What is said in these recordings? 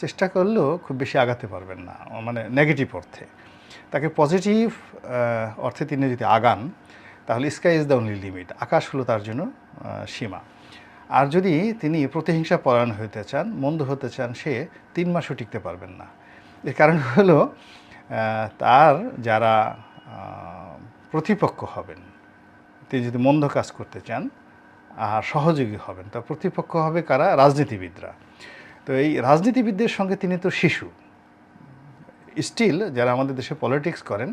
চেষ্টা করলেও খুব বেশি আগাতে পারবেন না, মানে নেগেটিভ অর্থে। তাকে পজিটিভ অর্থে তিনি যদি আগান তাহলে sky is the only limit, আকাশ হলো তার জন্য সীমা। আর যদি তিনি প্রতিহিংসা পরায়ণ হতে চান, মন্দ হতে চান, সে 3 মাসও টিকতে পারবেন না। এর কারণ হলো তার যারা প্রতিপক্ষ হবেন, তিনি যদি মন্দ কাজ করতে চান আর সহযোগী হবেন, তার প্রতিপক্ষ হবে কারা? রাজনীতিবিদরা। তো এই রাজনীতিবিদদের সঙ্গে তিনি তো শিশু স্টিল, যারা আমাদের দেশে পলিটিক্স করেন।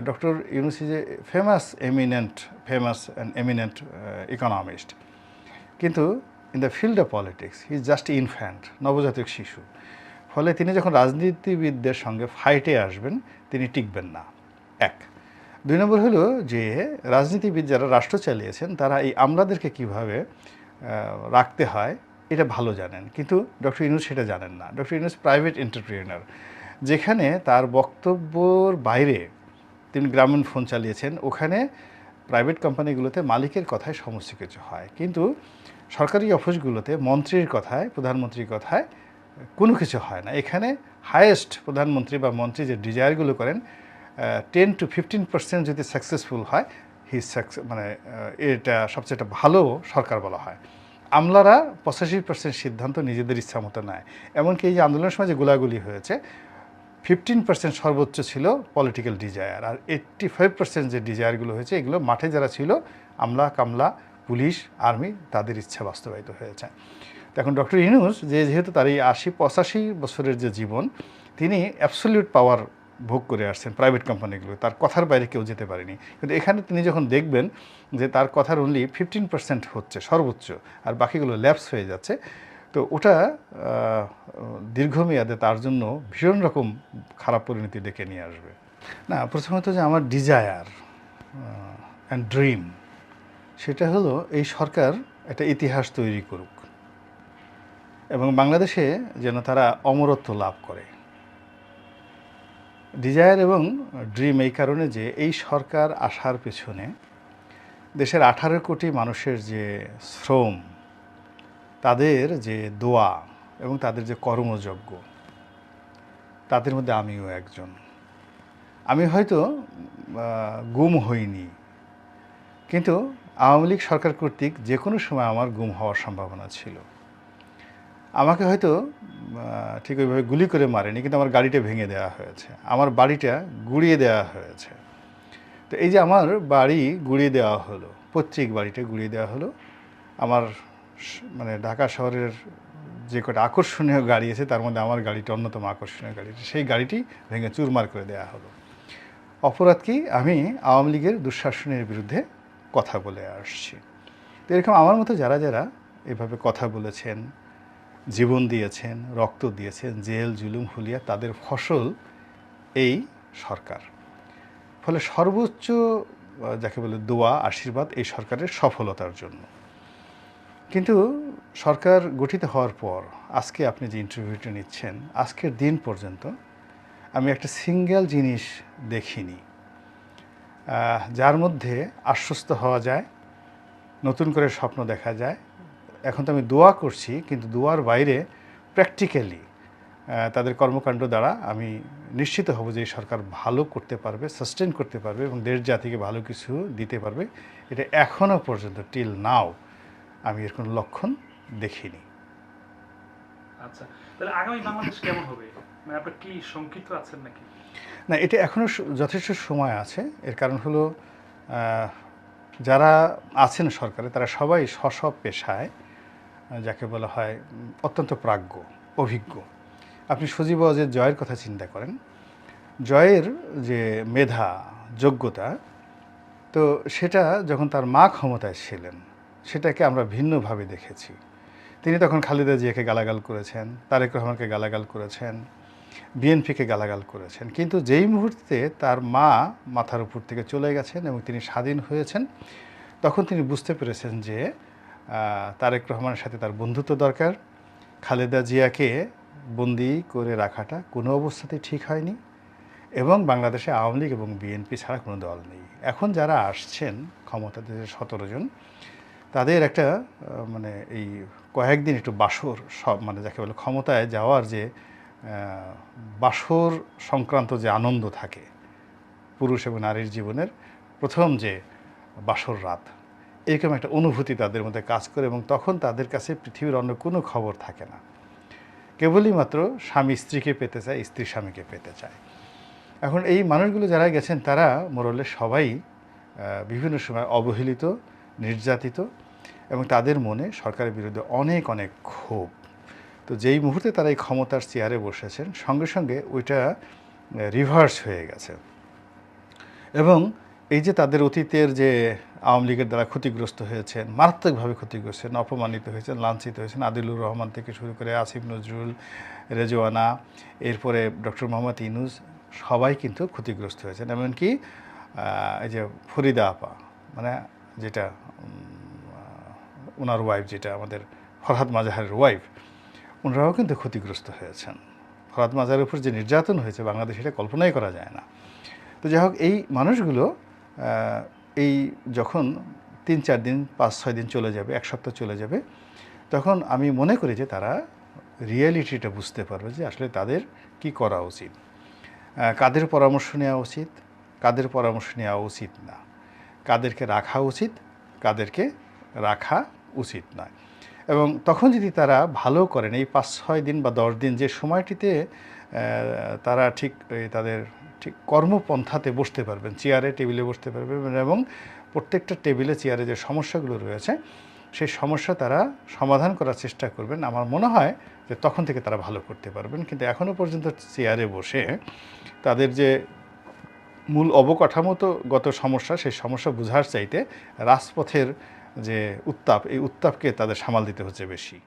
Doctor Yunus is a famous and eminent economist, কিন্তু in the field of politics he is just infant, নবজাতক শিশু। ফলে তিনি যখন রাজনীতিবিদদের সঙ্গে ফাইটে আসবেন তিনি টিকবেন না, এক। 2 নম্বর হলো যে রাজনীতিবিদ যারা রাষ্ট্র চালিয়েছেন তারা এই আমলাদেরকে কীভাবে রাখতে হয় এটা ভালো জানেন, কিন্তু ডক্টর ইউনূস সেটা জানেন না। ডক্টর ইউনূস প্রাইভেট এন্টারপ্রেনার, যেখানে তার বক্তব্যর বাইরে তিনি গ্রামীণ ফোন চালিয়েছেন, ওখানে প্রাইভেট কোম্পানিগুলোতে মালিকের কথায় সমস্ত কিছু হয়, কিন্তু সরকারি অফিসগুলোতে মন্ত্রীর কথায়, প্রধানমন্ত্রীর কথায় কোনো কিছু হয় না। এখানে হায়েস্ট প্রধানমন্ত্রী বা মন্ত্রী যে ডিজায়ারগুলো করেন 10 to 15% যদি সাকসেসফুল হয় মানে এটা সবচেয়ে ভালো সরকার বলা হয়। আমলারা 85% সিদ্ধান্ত নিজেদের ইচ্ছা মতো নেয়। এমনকি এই যে আন্দোলনের সময় যে গোলাগুলি হয়েছে 15% সর্বোচ্চ ছিল পলিটিক্যাল ডিজায়ার, আর 85% যে ডিজায়ারগুলো হয়েছে এগুলো মাঠে যারা ছিল আমলা কামলা পুলিশ আর্মি তাদের ইচ্ছা বাস্তবায়িত হয়েছে। এখন ডক্টর ইউনূস যেহেতু তার এই 80-85 বছরের যে জীবন, তিনি অ্যাবসলিউট পাওয়ার ভোগ করে আসছেন প্রাইভেট কোম্পানিগুলো, তার কথার বাইরে কেউ যেতে পারেনি। কিন্তু এখানে তিনি যখন দেখবেন যে তার কথার অনলি 15% হচ্ছে সর্বোচ্চ, আর বাকিগুলো ল্যাপস হয়ে যাচ্ছে, তো ওটা দীর্ঘমেয়াদে তার জন্য ভীষণ রকম খারাপ পরিণতি ডেকে নিয়ে আসবে। না, প্রথমত যে আমার ডিজায়ার অ্যান্ড ড্রিম সেটা হলো এই সরকার একটা ইতিহাস তৈরি করুক এবং বাংলাদেশে যেন তারা অমরত্ব লাভ করে। ডিজায়ার এবং ড্রিম এই কারণে যে এই সরকার আসার পেছনে দেশের 18 কোটি মানুষের যে শ্রম, তাদের যে দোয়া এবং তাদের যে কর্মযজ্ঞ, তাদের মধ্যে আমিও একজন। আমি হয়তো গুম হইনি, কিন্তু আওয়ামী লীগ সরকার কর্তৃক যে কোনো সময় আমার গুম হওয়ার সম্ভাবনা ছিল। আমাকে হয়তো ঠিক ওইভাবে গুলি করে মারেনি, কিন্তু আমার গাড়িটা ভেঙে দেওয়া হয়েছে, আমার বাড়িটা গুঁড়িয়ে দেওয়া হয়েছে। তো এই যে আমার বাড়ি গুঁড়িয়ে দেওয়া হলো, পৈতৃক বাড়িটা গুঁড়িয়ে দেওয়া হলো, আমার মানে ঢাকা শহরের যে কটা আকর্ষণীয় গাড়ি আছে তার মধ্যে আমার গাড়িটা অন্যতম আকর্ষণীয় গাড়ি, সেই গাড়িটি ভেঙে চুরমার করে দেওয়া হলো। অপরাধ কি? আমি আওয়ামী লীগের দুঃশাসনের বিরুদ্ধে কথা বলে আসছি। তো এরকম আমার মতো যারা যারা এভাবে কথা বলেছেন, জীবন দিয়েছেন, রক্ত দিয়েছেন, জেল জুলুম হুলিয়া, তাদের ফসল এই সরকার। ফলে সর্বোচ্চ যাকে বলে দোয়া আশীর্বাদ এই সরকারের সফলতার জন্য। কিন্তু সরকার গঠিত হওয়ার পর আজকে আপনি যে ইন্টারভিউটা নিচ্ছেন, আজকের দিন পর্যন্ত আমি একটা সিঙ্গেল জিনিস দেখিনি যার মধ্যে আশ্বস্ত হওয়া যায়, নতুন করে স্বপ্ন দেখা যায়। এখন তো আমি দোয়া করছি, কিন্তু দোয়ার বাইরে প্র্যাকটিক্যালি তাদের কর্মকাণ্ড দ্বারা আমি নিশ্চিত হব যে এই সরকার ভালো করতে পারবে, সাস্টেন করতে পারবে এবং দেশ জাতিকে ভালো কিছু দিতে পারবে। এটা এখনও পর্যন্ত টিল নাও আমি এর কোনো লক্ষণ দেখিনি। আচ্ছা, তাহলে আগামী বাংলাদেশ কেমন হবে? মানে আপনি কি শঙ্কিত আছেন নাকি? না, এটা এখনও যথেষ্ট সময় আছে। এর কারণ হলো যারা আছেন সরকারে তারা সবাই স্ব পেশায় যাকে বলা হয় অত্যন্ত প্রাজ্ঞ, অভিজ্ঞ। আপনি সজীব ওয়াজেদ জয়ের কথা চিন্তা করেন, জয়ের যে মেধা যোগ্যতা, তো সেটা যখন তার মা ক্ষমতায় ছিলেন সেটাকে আমরা ভিন্নভাবে দেখেছি। তিনি তখন খালেদা জিয়াকে গালাগাল করেছেন, তারেক রহমানকে গালাগাল করেছেন, বিএনপিকে গালাগাল করেছেন, কিন্তু যেই মুহূর্তে তার মা মাথার উপর থেকে চলে গেছেন এবং তিনি স্বাধীন হয়েছেন, তখন তিনি বুঝতে পেরেছেন যে তারেক রহমানের সাথে তার বন্ধুত্ব দরকার। খালেদা জিয়াকে বন্দি করে রাখাটা কোনো অবস্থাতেই ঠিক হয়নি এবং বাংলাদেশে আওয়ামী লীগ এবং বিএনপি ছাড়া কোনো দল নেই। এখন যারা আসছেন ক্ষমতাতে 17 জন, তাদের একটা মানে এই কয়েকদিন একটু বাসর সব মানে যাকে বলে ক্ষমতায় যাওয়ার যে বাসর সংক্রান্ত যে আনন্দ থাকে পুরুষ এবং নারীর জীবনের প্রথম যে বাসর রাত, এরকম একটা অনুভূতি তাদের মধ্যে কাজ করে এবং তখন তাদের কাছে পৃথিবীর অন্য কোনো খবর থাকে না, কেবলই মাত্র স্বামী স্ত্রীকে পেতে চায়, স্ত্রী স্বামীকে পেতে চায়। এখন এই মানুষগুলো যারা গেছেন তারা মোরলে সবাই বিভিন্ন সময় অবহেলিত, নির্যাতিত এবং তাদের মনে সরকারের বিরুদ্ধে অনেক অনেক ক্ষোভ। তো যেই মুহূর্তে তারা এই ক্ষমতার চেয়ারে বসেছেন সঙ্গে সঙ্গে ওইটা রিভার্স হয়ে গেছে এবং এই যে তাদের অতীতের যে আওয়ামী লীগের দ্বারা ক্ষতিগ্রস্ত হয়েছেন, মারাত্মকভাবে ক্ষতিগ্রস্ত হয়েছেন, অপমানিত হয়েছেন, লাঞ্ছিত হয়েছেন, আদিলুর রহমান থেকে শুরু করে আসিফ নজরুল, রেজওয়ানা, এরপরে ডক্টর মোহাম্মদ ইউনূস, সবাই কিন্তু ক্ষতিগ্রস্ত হয়েছেন। এমনকি এই যে ফরিদা আপা মানে যেটা ওনার ওয়াইফ, যেটা আমাদের ফরহাদ মাজাহারের ওয়াইফ, ওনারাও কিন্তু ক্ষতিগ্রস্ত হয়েছেন। ফরহাদ মাজাহারের উপর যে নির্যাতন হয়েছে বাংলাদেশে এটা কল্পনাই করা যায় না। তো যাই হোক, এই মানুষগুলো এই যখন 3-4 দিন 5-6 দিন চলে যাবে, 1 সপ্তাহ চলে যাবে, তখন আমি মনে করি যে তারা রিয়েলিটিটা বুঝতে পারবে যে আসলে তাদের কি করা উচিত, কাদের পরামর্শ নেওয়া উচিত, কাদের পরামর্শ নেওয়া উচিত না, কাদেরকে রাখা উচিত, কাদেরকে রাখা উচিত নয়। এবং তখন যদি তারা ভালো করেন, এই 5-6 দিন বা 10 দিন যে সময়টিতে তারা ঠিক তাদের ঠিক কর্মপন্থাতে বসতে পারবেন, চেয়ারে টেবিলে বসতে পারবেন এবং প্রত্যেকটা টেবিলে চেয়ারে যে সমস্যাগুলো রয়েছে সেই সমস্যা তারা সমাধান করার চেষ্টা করবেন। আমার মনে হয় যে তখন থেকে তারা ভালো করতে পারবেন। কিন্তু এখনও পর্যন্ত চেয়ারে বসে তাদের যে মূল অবকাঠামোগত সমস্যা, সেই সমস্যা বোঝার চাইতে রাজপথের যে উত্তাপ, এই উত্তাপকে তাদের সামাল দিতে হচ্ছে বেশি।